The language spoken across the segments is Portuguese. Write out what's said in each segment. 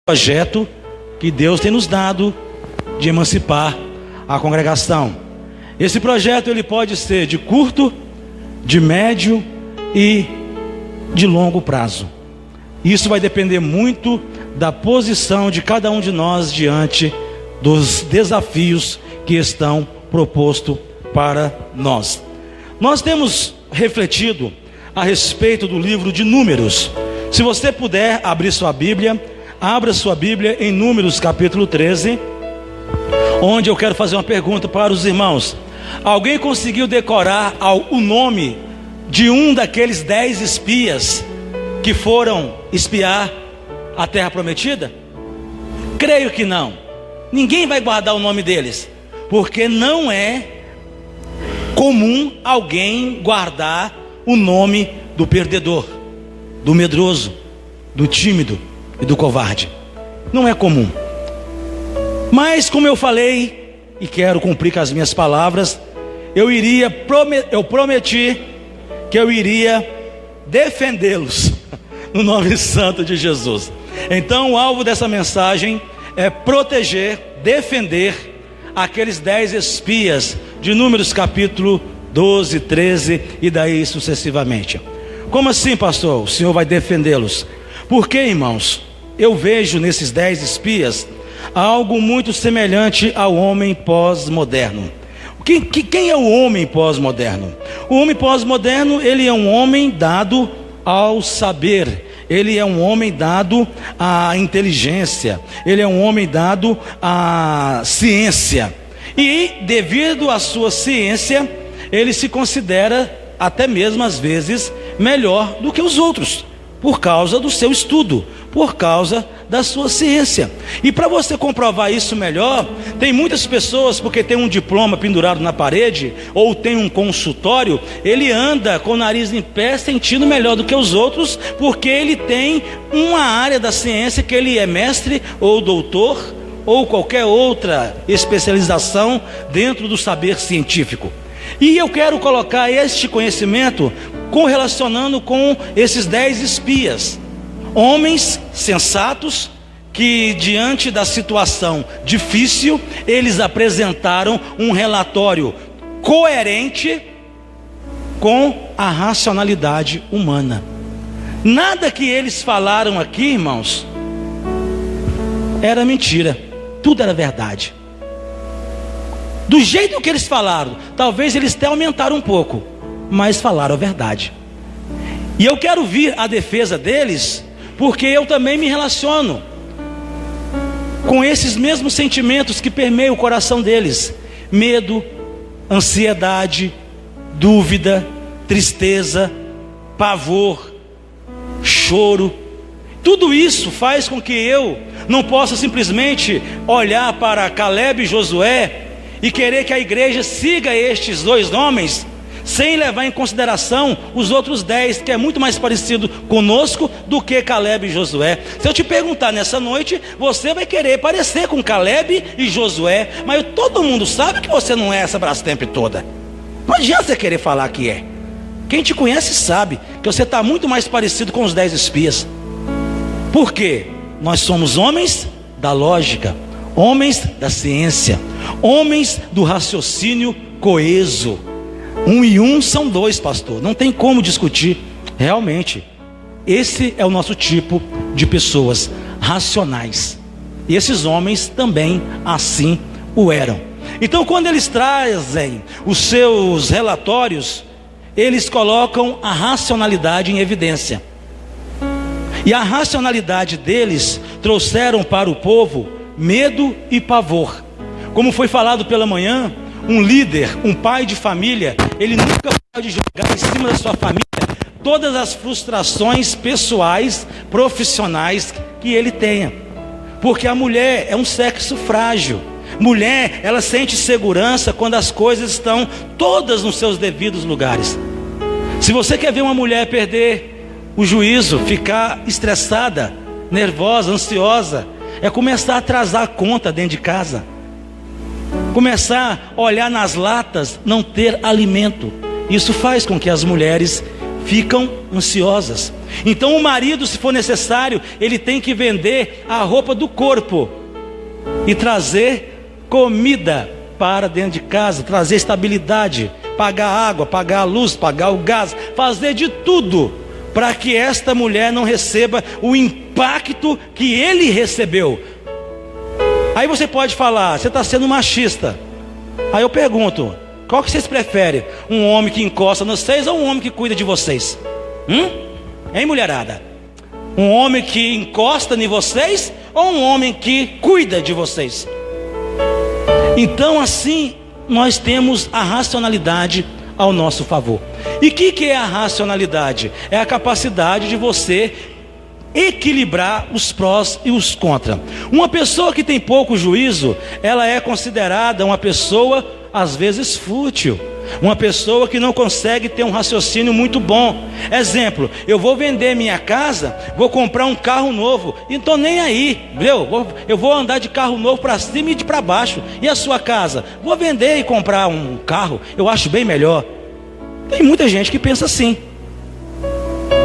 projeto que Deus tem nos dado de emancipar a congregação. Esse projeto ele pode ser de curto, de médio e de longo prazo. Isso vai depender muito da posição de cada um de nós diante dos desafios que estão propostos para nós. Nós temos refletido a respeito do livro de Números. Se você puder abrir sua Bíblia, abra sua Bíblia em Números capítulo 13, onde eu quero fazer uma pergunta para os irmãos. Alguém conseguiu decorar o nome de um daqueles 10 espias que foram espiar a terra prometida? Creio que não. Ninguém vai guardar o nome deles, porque não é comum alguém guardar o nome do perdedor, do medroso, do tímido e do covarde. Não é comum. Mas como eu falei, e quero cumprir com as minhas palavras, eu prometi que eu iria defendê-los no nome santo de Jesus. Então o alvo dessa mensagem é proteger, defender aqueles 10 espias de Números capítulo 12, 13 e daí sucessivamente. Como assim, pastor? O senhor vai defendê-los? Porque, irmãos, eu vejo nesses 10 espias algo muito semelhante ao homem pós-moderno. Quem é o homem pós-moderno? O homem pós-moderno, ele é um homem dado ao saber, ele é um homem dado à inteligência, ele é um homem dado à ciência. E devido à sua ciência, ele se considera até mesmo às vezes melhor do que os outros, por causa do seu estudo, por causa da sua ciência. E para você comprovar isso melhor, tem muitas pessoas, porque tem um diploma pendurado na parede, ou tem um consultório, ele anda com o nariz em pé, sentindo melhor do que os outros, porque ele tem uma área da ciência que ele é mestre ou doutor, ou qualquer outra especialização dentro do saber científico. E eu quero colocar este conhecimento correlacionando com esses 10 espias, homens sensatos que diante da situação difícil, eles apresentaram um relatório coerente com a racionalidade humana. Nada que eles falaram aqui, irmãos, era mentira, tudo era verdade. Do jeito que eles falaram, talvez eles até aumentaram um pouco, mas falaram a verdade. E eu quero vir à defesa deles, porque eu também me relaciono com esses mesmos sentimentos que permeiam o coração deles: medo, ansiedade, dúvida, tristeza, pavor, choro. Tudo isso faz com que eu não possa simplesmente olhar para Caleb e Josué e querer que a igreja siga estes 2 homens, sem levar em consideração os outros 10, que é muito mais parecido conosco do que Caleb e Josué. Se eu te perguntar nessa noite, você vai querer parecer com Caleb e Josué, mas todo mundo sabe que você não é essa Brastemp toda. Não adianta você querer falar que é. Quem te conhece sabe que você está muito mais parecido com os 10 espias. Por quê? Nós somos homens da lógica, homens da ciência, homens do raciocínio coeso. 1 e 1 são 2, pastor. Não tem como discutir. Realmente, esse é o nosso tipo de pessoas racionais. E esses homens também assim o eram. Então, quando eles trazem os seus relatórios, eles colocam a racionalidade em evidência. E a racionalidade deles trouxeram para o povo medo e pavor. Como foi falado pela manhã, um líder, um pai de família, ele nunca pode jogar em cima da sua família todas as frustrações pessoais, profissionais que ele tenha. Porque a mulher é um sexo frágil. Mulher, ela sente segurança quando as coisas estão todas nos seus devidos lugares. Se você quer ver uma mulher perder o juízo, ficar estressada, nervosa, ansiosa, é começar a atrasar a conta dentro de casa, começar a olhar nas latas, não ter alimento. Isso faz com que as mulheres ficam ansiosas. Então o marido, se for necessário, ele tem que vender a roupa do corpo e trazer comida para dentro de casa, trazer estabilidade, pagar a água, pagar a luz, pagar o gás, fazer de tudo para que esta mulher não receba o impacto que ele recebeu. Aí você pode falar, você está sendo machista. Aí eu pergunto, qual que vocês preferem? Um homem que encosta nos vocês ou um homem que cuida de vocês? Hein, mulherada? Um homem que encosta em vocês ou um homem que cuida de vocês? Então assim nós temos a racionalidade ao nosso favor. E o que é a racionalidade? É a capacidade de você equilibrar os prós e os contras. Uma pessoa que tem pouco juízo, ela é considerada uma pessoa às vezes fútil, uma pessoa que não consegue ter um raciocínio muito bom. Exemplo, eu vou vender minha casa, vou comprar um carro novo, e não estou nem aí, viu? Eu vou andar de carro novo para cima e de para baixo. E a sua casa? Vou vender e comprar um carro, eu acho bem melhor. Tem muita gente que pensa assim.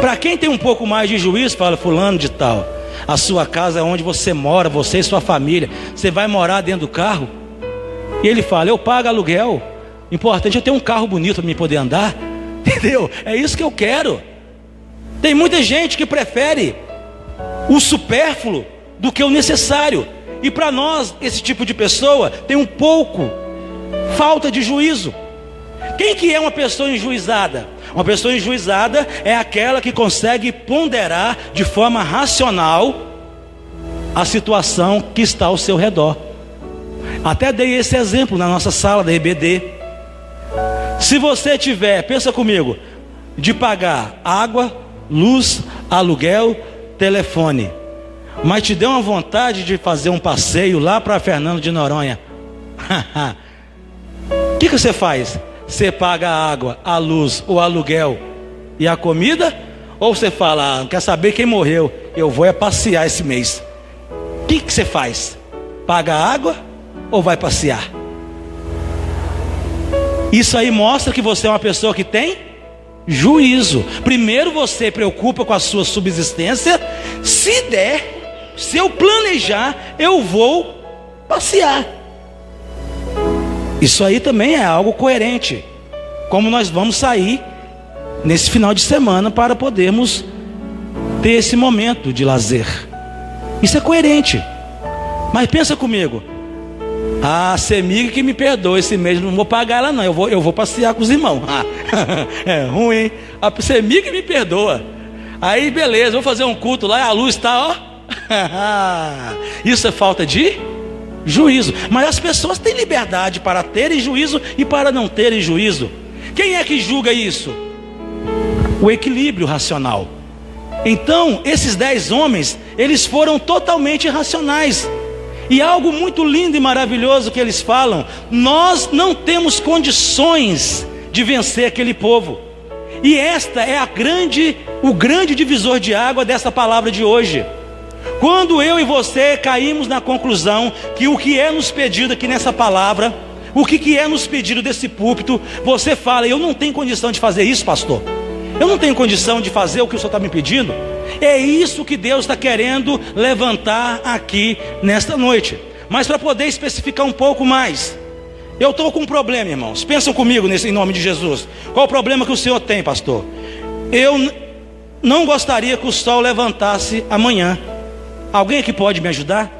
Para quem tem um pouco mais de juízo, fala, fulano de tal, a sua casa é onde você mora, você e sua família, você vai morar dentro do carro? E ele fala, eu pago aluguel, importante é ter um carro bonito para me poder andar, entendeu? É isso que eu quero. Tem muita gente que prefere o supérfluo do que o necessário. E para nós, esse tipo de pessoa tem um pouco falta de juízo. Quem que é uma pessoa enjuizada? Uma pessoa enjuizada é aquela que consegue ponderar de forma racional a situação que está ao seu redor. Até dei esse exemplo na nossa sala da EBD. Se você tiver, pensa comigo, de pagar água, luz, aluguel, telefone, mas te deu uma vontade de fazer um passeio lá para Fernando de Noronha, o que você faz? Você paga a água, a luz, o aluguel e a comida? Ou você fala, não quer saber quem morreu, eu vou passear esse mês? O que você faz? Paga a água ou vai passear? Isso aí mostra que você é uma pessoa que tem juízo. Primeiro você preocupa com a sua subsistência. Se der, se eu planejar, eu vou passear. Isso aí também é algo coerente. Como nós vamos sair nesse final de semana para podermos ter esse momento de lazer. Isso é coerente. Mas pensa comigo. A Semig que me perdoa, esse mês não vou pagar ela não, eu vou passear com os irmãos. É ruim. A Semig me perdoa. Aí beleza, vou fazer um culto lá e a luz está, ó. Isso é falta de juízo. Mas as pessoas têm liberdade para terem juízo e para não terem juízo. Quem é que julga isso? O equilíbrio racional. Então esses 10 homens, eles foram totalmente irracionais. E algo muito lindo e maravilhoso que eles falam: nós não temos condições de vencer aquele povo. E esta é o grande divisor de água dessa palavra de hoje. Quando eu e você caímos na conclusão que o que é nos pedido aqui nessa palavra, o que é nos pedido desse púlpito, você fala, eu não tenho condição de fazer isso, pastor. Eu não tenho condição de fazer o que o senhor está me pedindo. É isso que Deus está querendo levantar aqui nesta noite. Mas para poder especificar um pouco mais, eu estou com um problema, irmãos. Pensam comigo em nome de Jesus. Qual o problema que o senhor tem, pastor? Eu não gostaria que o sol levantasse amanhã. Alguém aqui pode me ajudar?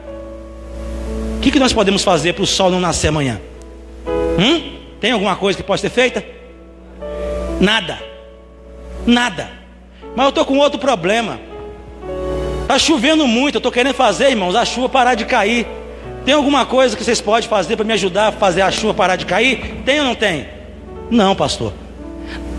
O que nós podemos fazer para o sol não nascer amanhã? Tem alguma coisa que pode ser feita? Nada. Mas eu estou com outro problema. Está chovendo muito, eu estou querendo fazer, irmãos, a chuva parar de cair. Tem alguma coisa que vocês podem fazer para me ajudar a fazer a chuva parar de cair? Tem ou não tem? Não, pastor.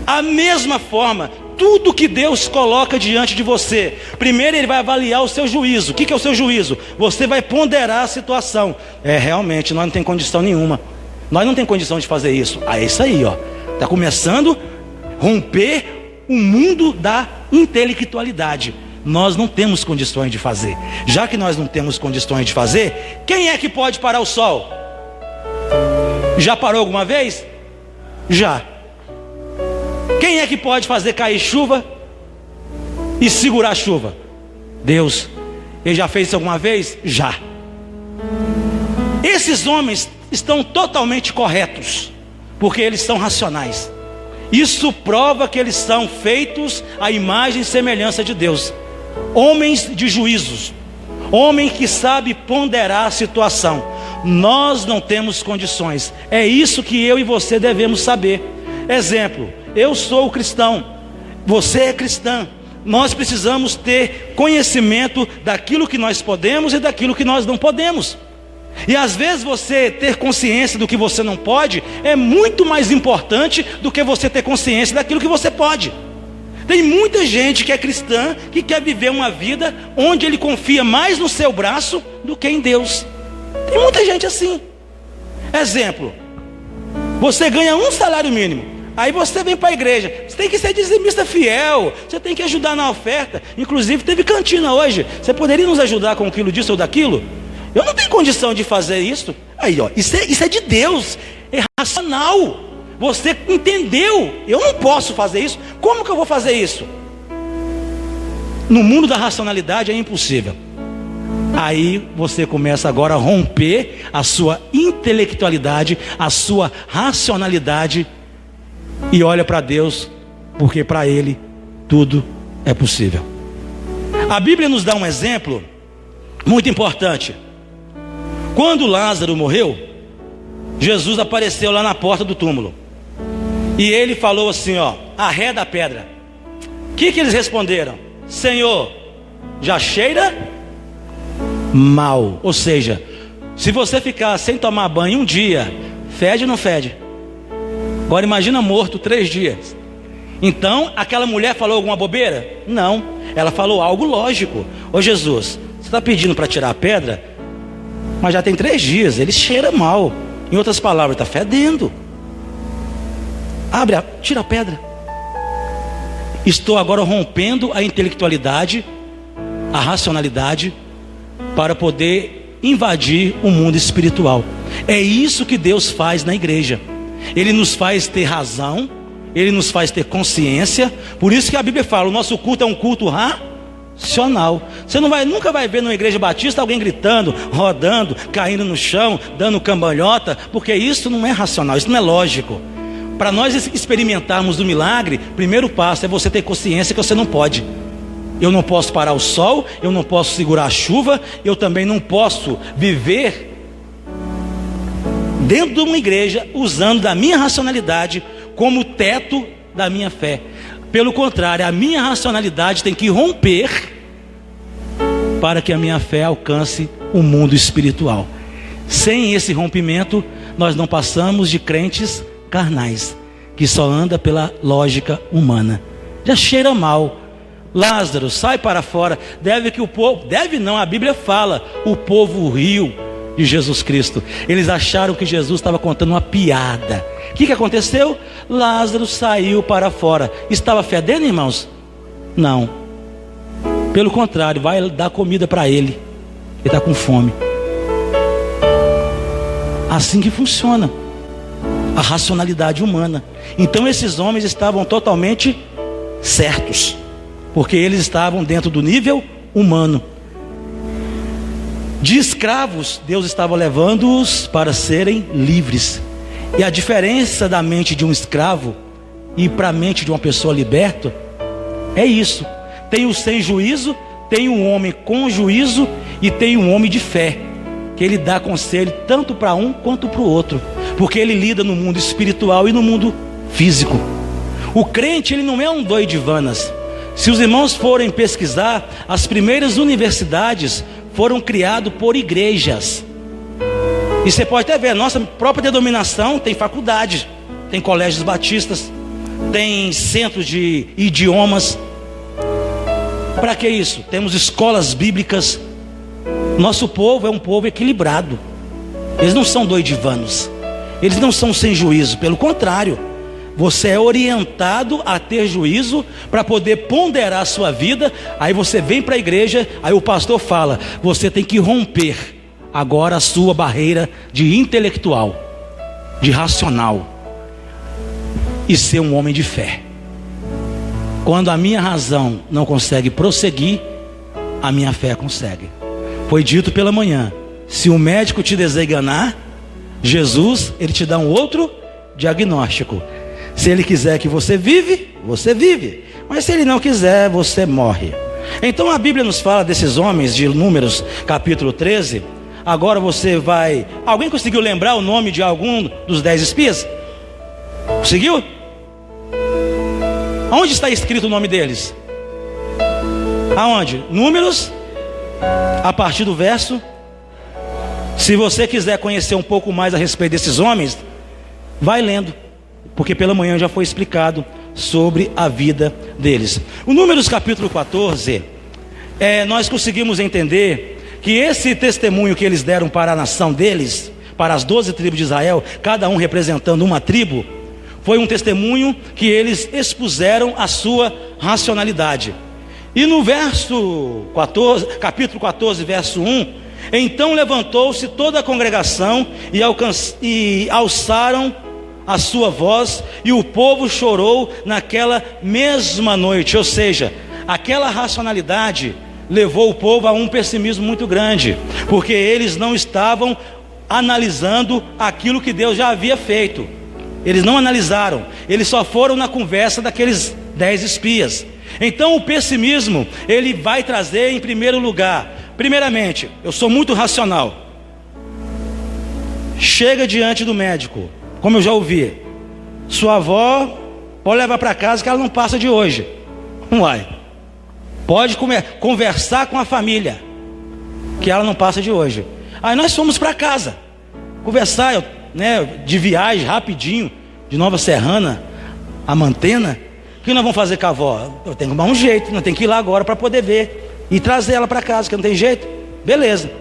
A mesma forma, tudo que Deus coloca diante de você, primeiro Ele vai avaliar o seu juízo. O que é o seu juízo? Você vai ponderar a situação. Realmente, nós não temos condição nenhuma. Nós não temos condição de fazer isso. É isso aí, ó. Está começando a romper o mundo da intelectualidade. Nós não temos condições de fazer. Já que nós não temos condições de fazer, quem é que pode parar o sol? Já parou alguma vez? Já. Quem é que pode fazer cair chuva e segurar a chuva? Deus. Ele já fez isso alguma vez? Já. Esses homens estão totalmente corretos, porque eles são racionais. Isso prova que eles são feitos à imagem e semelhança de Deus. Homens de juízos, homem que sabe ponderar a situação. Nós não temos condições. É isso que eu e você devemos saber. Exemplo, eu sou cristão, você é cristã. Nós precisamos ter conhecimento daquilo que nós podemos e daquilo que nós não podemos. E às vezes você ter consciência do que você não pode é muito mais importante do que você ter consciência daquilo que você pode. Tem muita gente que é cristã, que quer viver uma vida onde ele confia mais no seu braço do que em Deus. Tem muita gente assim. Exemplo, você ganha um salário mínimo, aí você vem para a igreja, você tem que ser dizimista fiel, você tem que ajudar na oferta. Inclusive teve cantina hoje, você poderia nos ajudar com um quilo disso ou daquilo? Eu não tenho condição de fazer isso. Aí, ó, isso é de Deus, é racional. Você entendeu? Eu não posso fazer isso. Como que eu vou fazer isso? No mundo da racionalidade é impossível. Aí você começa agora a romper a sua intelectualidade, a sua racionalidade, e olha para Deus, porque para Ele tudo é possível. A Bíblia nos dá um exemplo muito importante. Quando Lázaro morreu, Jesus apareceu lá na porta do túmulo. E ele falou assim, ó, arreda a pedra. O que eles responderam? Senhor, já cheira mal. Ou seja, se você ficar sem tomar banho um dia, fede ou não fede? Agora imagina morto 3 dias. Então aquela mulher falou alguma bobeira? Não, ela falou algo lógico. Ô Jesus, você está pedindo para tirar a pedra? Mas já tem 3 dias, ele cheira mal. Em outras palavras, está fedendo. Tira a pedra. Estou agora rompendo a intelectualidade, a racionalidade, para poder invadir o mundo espiritual. É isso que Deus faz na igreja. Ele nos faz ter razão, Ele nos faz ter consciência. Por isso que a Bíblia fala, o nosso culto é um culto racional. Você nunca vai ver numa igreja batista alguém gritando, rodando, caindo no chão, dando cambalhota, porque isso não é racional, isso não é lógico. Para nós experimentarmos o milagre, o primeiro passo é você ter consciência que você não pode. Eu não posso parar o sol, eu não posso segurar a chuva, eu também não posso viver dentro de uma igreja usando da minha racionalidade como teto da minha fé. Pelo contrário, a minha racionalidade tem que romper para que a minha fé alcance o mundo espiritual. Sem esse rompimento, nós não passamos de crentes carnais, que só anda pela lógica humana. Já cheira mal. Lázaro, sai para fora. A Bíblia fala, o povo riu de Jesus Cristo. Eles acharam que Jesus estava contando uma piada. O que aconteceu? Lázaro saiu para fora. Estava fedendo, irmãos? Não. Pelo contrário, vai dar comida para ele. Ele está com fome. Assim que funciona a racionalidade humana. Então esses homens estavam totalmente certos, porque eles estavam dentro do nível humano. De escravos, Deus estava levando-os para serem livres. E a diferença da mente de um escravo e para a mente de uma pessoa liberta é isso. Tem o sem juízo, tem um homem com juízo e tem um homem de fé, que ele dá conselho tanto para um quanto para o outro, porque ele lida no mundo espiritual e no mundo físico. O crente, ele não é um doidivanas. Se os irmãos forem pesquisar, as primeiras universidades foram criadas por igrejas. E você pode até ver, a nossa própria denominação tem faculdade, tem colégios batistas, tem centros de idiomas. Para que isso? Temos escolas bíblicas. Nosso povo é um povo equilibrado. Eles não são doidivanos, eles não são sem juízo. Pelo contrário, você é orientado a ter juízo para poder ponderar a sua vida. Aí você vem para a igreja, aí o pastor fala, você tem que romper agora a sua barreira de intelectual, de racional, e ser um homem de fé. Quando a minha razão não consegue prosseguir, a minha fé consegue. Foi dito pela manhã: se o médico te desenganar, Jesus, ele te dá um outro diagnóstico. Se ele quiser que você vive, você vive. Mas se ele não quiser, você morre. Então a Bíblia nos fala desses homens de Números capítulo 13. Agora você vai... Alguém conseguiu lembrar o nome de algum dos 10 espias? Conseguiu? Onde está escrito o nome deles? Aonde? Números, a partir do verso. Se você quiser conhecer um pouco mais a respeito desses homens, vai lendo, porque pela manhã já foi explicado sobre a vida deles. O Números capítulo 14, nós conseguimos entender que esse testemunho que eles deram para a nação deles, para as 12 tribos de Israel, cada um representando uma tribo, foi um testemunho que eles expuseram a sua racionalidade. E no verso 14, capítulo 14, verso 1, então levantou-se toda a congregação e alçaram a sua voz, e o povo chorou naquela mesma noite. Ou seja, aquela racionalidade levou o povo a um pessimismo muito grande, porque eles não estavam analisando aquilo que Deus já havia feito. Eles não analisaram, eles só foram na conversa daqueles 10 espias. Então o pessimismo, ele vai trazer em primeiro lugar, primeiramente, eu sou muito racional. Chega diante do médico, como eu já ouvi: sua avó pode levar para casa que ela não passa de hoje. Uai. Pode conversar com a família, que ela não passa de hoje. Aí nós fomos para casa conversar, de viagem rapidinho, de Nova Serrana a Mantena. O que nós vamos fazer com a avó? Eu tenho que arrumar um jeito, não tenho que ir lá agora para poder ver e trazer ela para casa, que não tem jeito. Beleza.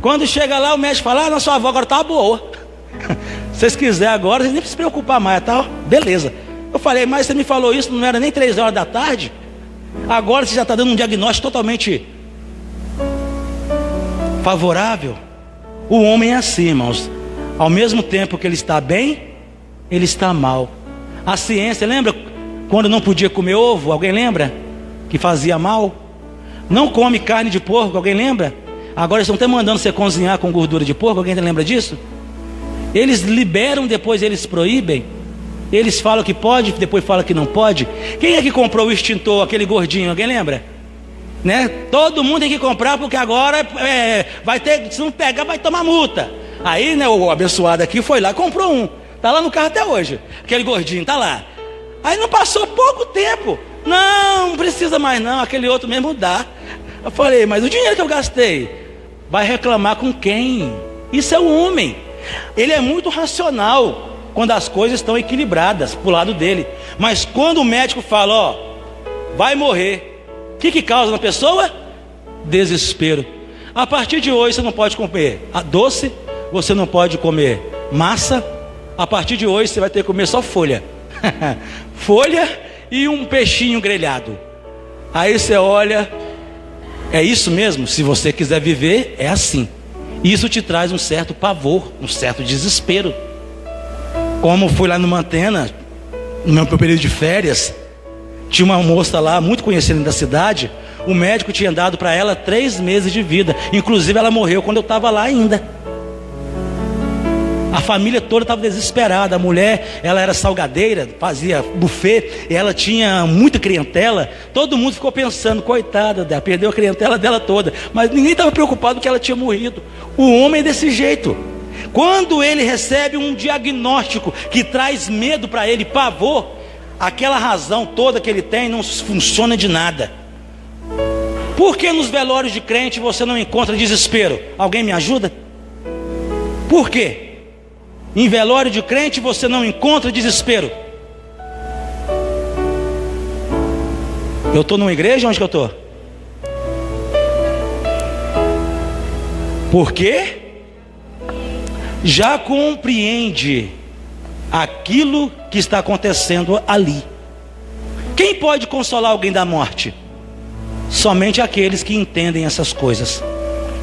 Quando chega lá, o médico fala: ah, nossa avó agora tá boa. Se vocês quiserem agora, vocês nem precisam se preocupar mais, tá? Beleza. Eu falei: mas você me falou isso, não era nem 3 horas da tarde? Agora você já está dando um diagnóstico totalmente favorável. O homem é assim, irmãos. Ao mesmo tempo que ele está bem, ele está mal. A ciência, lembra quando não podia comer ovo? Alguém lembra? Que fazia mal. Não come carne de porco, alguém lembra? Agora estão até mandando você cozinhar com gordura de porco, alguém lembra disso? Eles liberam, depois eles proíbem. Eles falam que pode, depois falam que não pode. Quem é que comprou o extintor, aquele gordinho? Alguém lembra? Todo mundo tem que comprar, porque agora vai ter, se não pegar vai tomar multa. Aí o abençoado aqui foi lá, comprou um. Está lá no carro até hoje. Aquele gordinho está lá. Aí não passou pouco tempo. Não precisa mais não, aquele outro mesmo dá. Eu falei: mas o dinheiro que eu gastei, vai reclamar com quem? Isso é o homem. Ele é muito racional quando as coisas estão equilibradas para o lado dele. Mas quando o médico fala: vai morrer, o que causa na pessoa? Desespero. A partir de hoje você não pode comer doce, você não pode comer massa. A partir de hoje você vai ter que comer só folha. Folha e um peixinho grelhado. Aí você olha: é isso mesmo? Se você quiser viver, é assim. Isso te traz um certo pavor, um certo desespero. Como fui lá no Mantena, no meu período de férias, tinha uma moça lá, muito conhecida da cidade. O médico tinha dado para ela 3 meses de vida. Inclusive ela morreu quando eu estava lá ainda. A família toda estava desesperada. A mulher, ela era salgadeira, fazia buffet, e ela tinha muita clientela. Todo mundo ficou pensando: coitada dela, perdeu a clientela dela toda. Mas ninguém estava preocupado que ela tinha morrido. O homem é desse jeito. Quando ele recebe um diagnóstico que traz medo para ele, pavor, aquela razão toda que ele tem não funciona de nada. Por que nos velórios de crente você não encontra desespero? Alguém me ajuda? Por quê? Em velório de crente você não encontra desespero. Eu estou numa igreja? Onde que eu estou? Por quê? Já compreende aquilo que está acontecendo ali. Quem pode consolar alguém da morte? Somente aqueles que entendem essas coisas.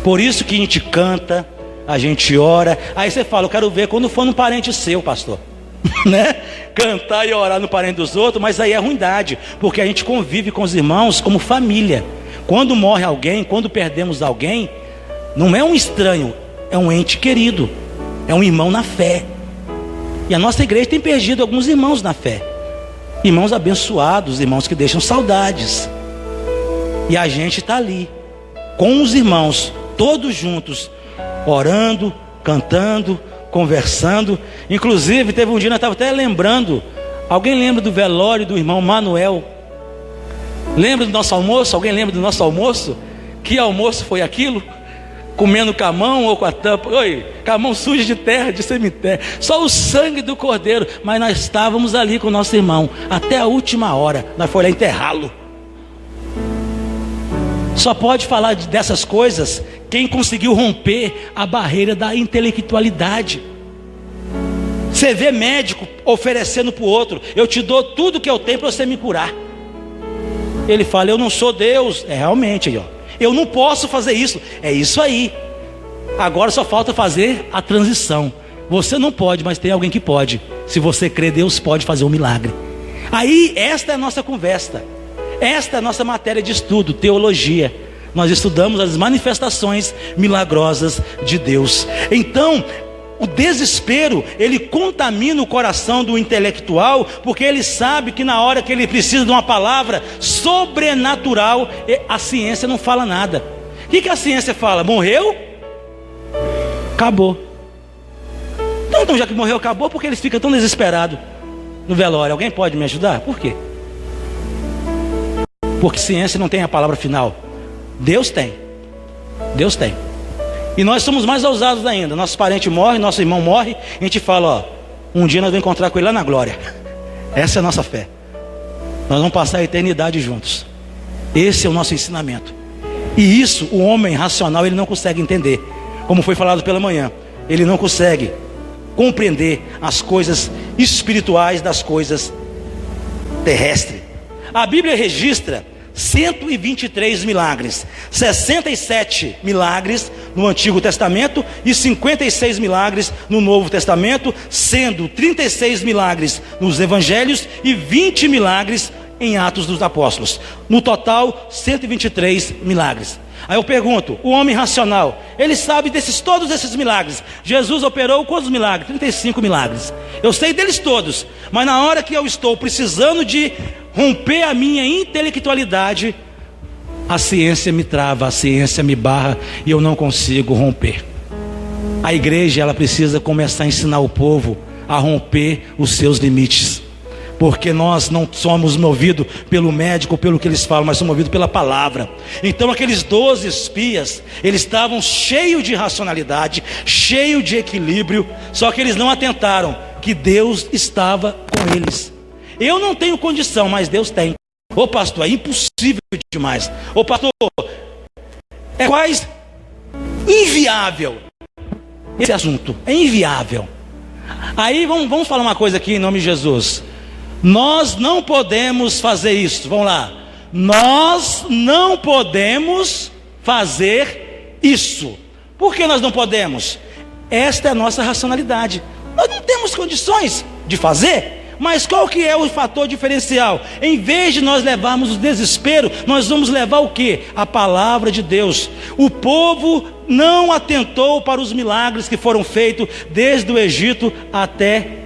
Por isso que a gente canta, a gente ora. Aí você fala: eu quero ver quando for num parente seu, pastor. né? Cantar e orar no parente dos outros, mas aí é ruindade, porque a gente convive com os irmãos como família. Quando morre alguém, quando perdemos alguém, não é um estranho, é um ente querido, é um irmão na fé. E a nossa igreja tem perdido alguns irmãos na fé, irmãos abençoados, irmãos que deixam saudades. E a gente está ali com os irmãos, todos juntos, orando, cantando, conversando. Inclusive teve um dia, nós estávamos até lembrando. Alguém lembra do velório do irmão Manuel? Lembra do nosso almoço? Alguém lembra do nosso almoço? Que almoço foi aquilo? Comendo com a mão ou com a tampa? Oi, com a mão suja de terra, de cemitério. Só o sangue do cordeiro. Mas nós estávamos ali com o nosso irmão até a última hora. Nós fomos lá enterrá-lo. Só pode falar dessas coisas quem conseguiu romper a barreira da intelectualidade. Você vê médico oferecendo para o outro: eu te dou tudo que eu tenho para você me curar. Ele fala: eu não sou Deus. É realmente aí, ó. Eu não posso fazer isso. É isso aí. Agora só falta fazer a transição. Você não pode, mas tem alguém que pode. Se você crê, Deus pode fazer um milagre. Aí esta é a nossa conversa. Esta é a nossa matéria de estudo, teologia. Nós estudamos as manifestações milagrosas de Deus. Então, o desespero, ele contamina o coração do intelectual, porque ele sabe que na hora que ele precisa de uma palavra sobrenatural, a ciência não fala nada. O que a ciência fala? Morreu? Acabou. Então já que morreu, acabou, porque eles ficam tão desesperados no velório. Alguém pode me ajudar? Por quê? Porque ciência não tem a palavra final. Deus tem. Deus tem. E nós somos mais ousados ainda. Nosso parente morre, nosso irmão morre, a gente fala: ó, um dia nós vamos encontrar com ele lá na glória. Essa é a nossa fé. Nós vamos passar a eternidade juntos. Esse é o nosso ensinamento. E isso o homem racional ele não consegue entender. Como foi falado pela manhã, ele não consegue compreender as coisas espirituais das coisas terrestres. A Bíblia registra 123 milagres, 67 milagres no Antigo Testamento e 56 milagres no Novo Testamento, sendo 36 milagres nos Evangelhos e 20 milagres em Atos dos Apóstolos. No total, 123 milagres. Aí eu pergunto: o homem racional, ele sabe todos esses milagres. Jesus operou quantos milagres? 35 milagres. Eu sei deles todos, mas na hora que eu estou precisando de romper a minha intelectualidade, a ciência me trava, a ciência me barra e eu não consigo romper. A igreja, ela precisa começar a ensinar o povo a romper os seus limites, porque nós não somos movidos pelo médico, pelo que eles falam, mas somos movidos pela palavra. Então aqueles 12 espias, eles estavam cheios de racionalidade, cheios de equilíbrio, só que eles não atentaram que Deus estava com eles. Eu não tenho condição, mas Deus tem. Ô pastor, é impossível demais. Ô pastor, é quase inviável esse assunto, é inviável. Aí vamos falar uma coisa aqui em nome de Jesus. Nós não podemos fazer isso. Vamos lá. Nós não podemos fazer isso. Por que nós não podemos? Esta é a nossa racionalidade. Nós não temos condições de fazer. Mas qual que é o fator diferencial? Em vez de nós levarmos o desespero, nós vamos levar o quê? A palavra de Deus. O povo não atentou para os milagres que foram feitos desde o Egito até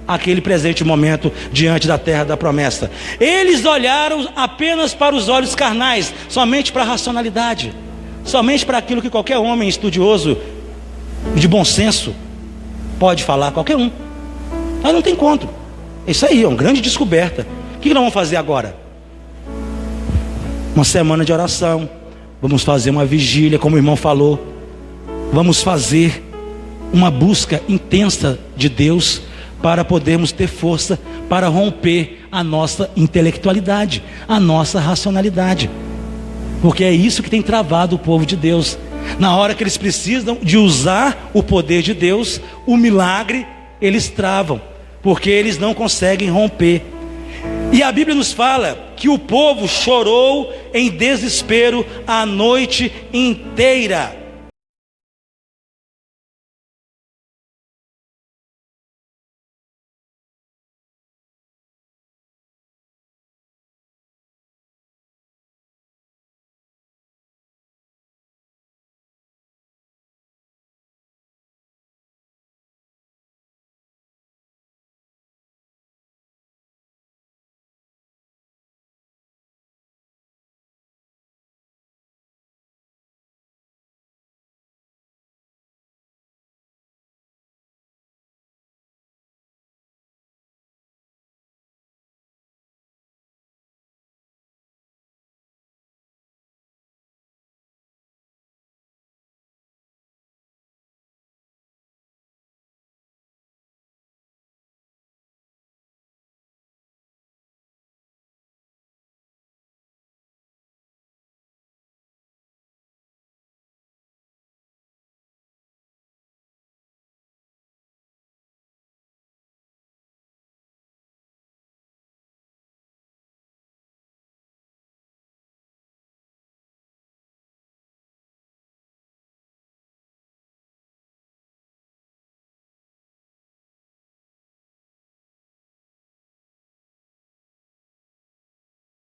aquele presente momento diante da terra da promessa. Eles olharam apenas para os olhos carnais, somente para a racionalidade, somente para aquilo que qualquer homem estudioso de bom senso pode falar, qualquer um. Mas não tem conto. Isso aí é uma grande descoberta. O que nós vamos fazer agora? Uma semana de oração. Vamos fazer uma vigília, como o irmão falou. Vamos fazer uma busca intensa de Deus, para podermos ter força para romper a nossa intelectualidade, a nossa racionalidade. Porque é isso que tem travado o povo de Deus. Na hora que eles precisam de usar o poder de Deus, o milagre, eles travam, porque eles não conseguem romper. E a Bíblia nos fala que o povo chorou em desespero a noite inteira.